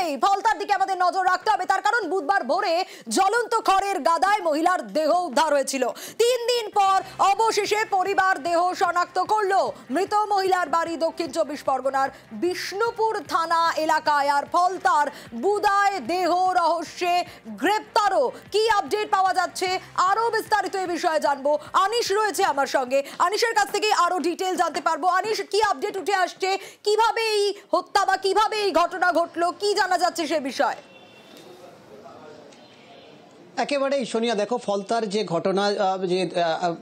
একেবারেই ফলতার দিকে আমাদের নজর রাখতে হবে, তার কারণ বুধবার ভোরে জ্বলন্ত খড়ের গাদায় মহিলার দেহ উদ্ধার হয়েছিল। 3 দিন পর অবশেষে পরিবার দেহ শনাক্ত করলো। মৃত মহিলার বাড়ি দক্ষিণ 24 পরগনার বিষ্ণুপুর থানা এলাকায়। আর ফলতার বুদায় দেহ রহস্যে গ্রেপ্তারও। কি আপডেট পাওয়া যাচ্ছে আরো বিস্তারিত এই বিষয়ে জানবো। আনিশ রয়েছে আমার সঙ্গে, আনিশের কাছ থেকে আরো ডিটেইল জানতে পারবো। আনিশ, কি আপডেট উঠে আসছে, কিভাবে এই হত্যা বা কিভাবে এই ঘটনা ঘটলো, কি জানা যাচ্ছে সে বিষয়ে? একেবারেই সোনিয়া, দেখো ফলতার যে ঘটনা, যে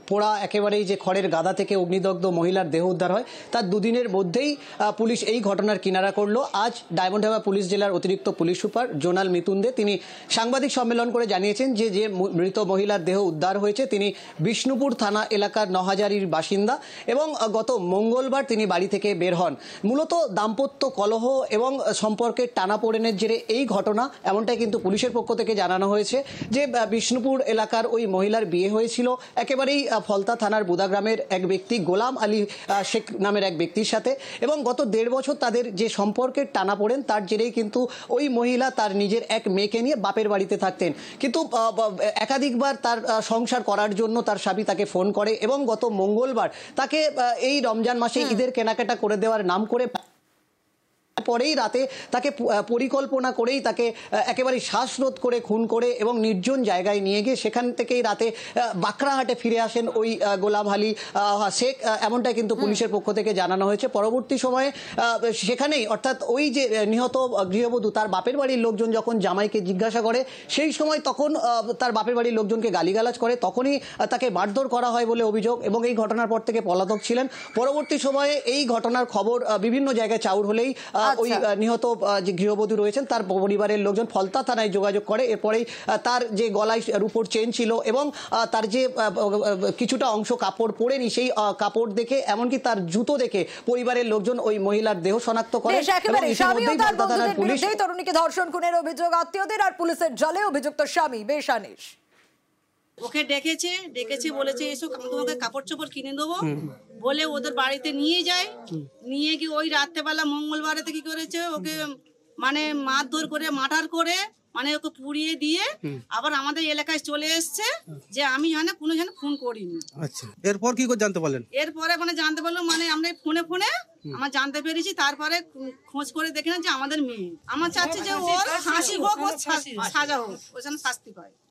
পোড়া একেবারেই যে খড়ের গাদা থেকে অগ্নিদগ্ধ মহিলার দেহ উদ্ধার হয়, তার দুদিনের মধ্যেই পুলিশ এই ঘটনার কিনারা করলো। আজ ডায়মন্ড হারবার পুলিশ জেলার অতিরিক্ত পুলিশ সুপার জোনাল মিতুন দে তিনি সাংবাদিক সম্মেলন করে জানিয়েছেন যে যে মৃত মহিলার দেহ উদ্ধার হয়েছে তিনি বিষ্ণুপুর থানা এলাকার নহাজারির বাসিন্দা এবং গত মঙ্গলবার তিনি বাড়ি থেকে বের হন। মূলত দাম্পত্য কলহ এবং সম্পর্কের টানাপোড়েনের জেরে এই ঘটনা, এমনটাই কিন্তু পুলিশের পক্ষ থেকে জানানো হয়েছে যে বিষ্ণুপুর এলাকার ওই মহিলার বিয়ে হয়েছিল একেবারেই ফলতা থানার বুদা গ্রামের এক ব্যক্তি গোলাম আলী শেখ নামের এক ব্যক্তির সাথে, এবং গত 1.5 বছর তাদের যে সম্পর্কের টানাপোড়েন তার জেরেই কিন্তু ওই মহিলা তার নিজের এক মেয়েকে নিয়ে বাপের বাড়িতে থাকতেন। কিন্তু একাধিকবার তার সংসার করার জন্য তার স্বামী তাকে ফোন করে এবং গত মঙ্গলবার তাকে এই রমজান মাসে ঈদের কেনাকাটা করে দেওয়ার নাম করে পরেই রাতে তাকে পরিকল্পনা করেই তাকে একেবারে শ্বাসরোধ করে খুন করে এবং নির্জন জায়গায় নিয়ে গিয়ে সেখান থেকেই রাতে বাঁকড়াহাটে ফিরে আসেন ওই গোলাম আলী শেখ, এমনটাই কিন্তু পুলিশের পক্ষ থেকে জানানো হয়েছে। পরবর্তী সময়ে সেখানেই, অর্থাৎ ওই যে নিহত গৃহবধূ তার বাপের বাড়ির লোকজন যখন জামাইকে জিজ্ঞাসা করে সেই সময় তখন তার বাপের বাড়ির লোকজনকে গালিগালাজ করে, তখনই তাকে মারধর করা হয় বলে অভিযোগ এবং এই ঘটনার পর থেকে পলাতক ছিলেন। পরবর্তী সময়ে এই ঘটনার খবর বিভিন্ন জায়গায় চাউর হলেই ওই নিহত যে গৃহবধূ রয়েছেন তার পরিবারের লোকজন ফলতা থানায় যোগাযোগ করে। এরপরেই তার যে গলায় রূপোর চেন ছিল এবং তার যে কিছুটা অংশ কাপড় পরেনি, সেই কাপড় দেখে এমনকি তার জুতো দেখে পরিবারের লোকজন ওই মহিলার দেহ শনাক্ত করে। পুলিশ তরুণীকে ধর্ষণ খুনের অভিযোগ আত্মীয়দের আর পুলিশের জালে অভিযুক্ত স্বামী। বেশ আনিশ, ওকে ডেকেছে বলেছে এসো তোমাকে কাপড় চোপড় কিনে দেবো বলে ওদের বাড়িতে নিয়ে যায়। নিয়ে গিয়ে ওই রাত্রেবেলা মঙ্গলবারেতে কি করেছে, ওকে মানে মারধর করে মার্ডার করে মানে ওকে পুড়িয়ে দিয়ে আবার আমাদের এলাকায় চলে এসছে যে আমি কোনো ফোন করিনি। আচ্ছা, এরপর কি করে জানতে পারলেন? এরপরে মানে জানতে পারলো মানে আমরা ফোনে আমার জানতে পেরেছি। তারপরে খোঁজ করে দেখি না যে আমাদের মেয়ে। আমার চাচ্ছি যে ওর ফাঁসি হোক, ওর সাজা হোক, ওর যেন শাস্তি পায়।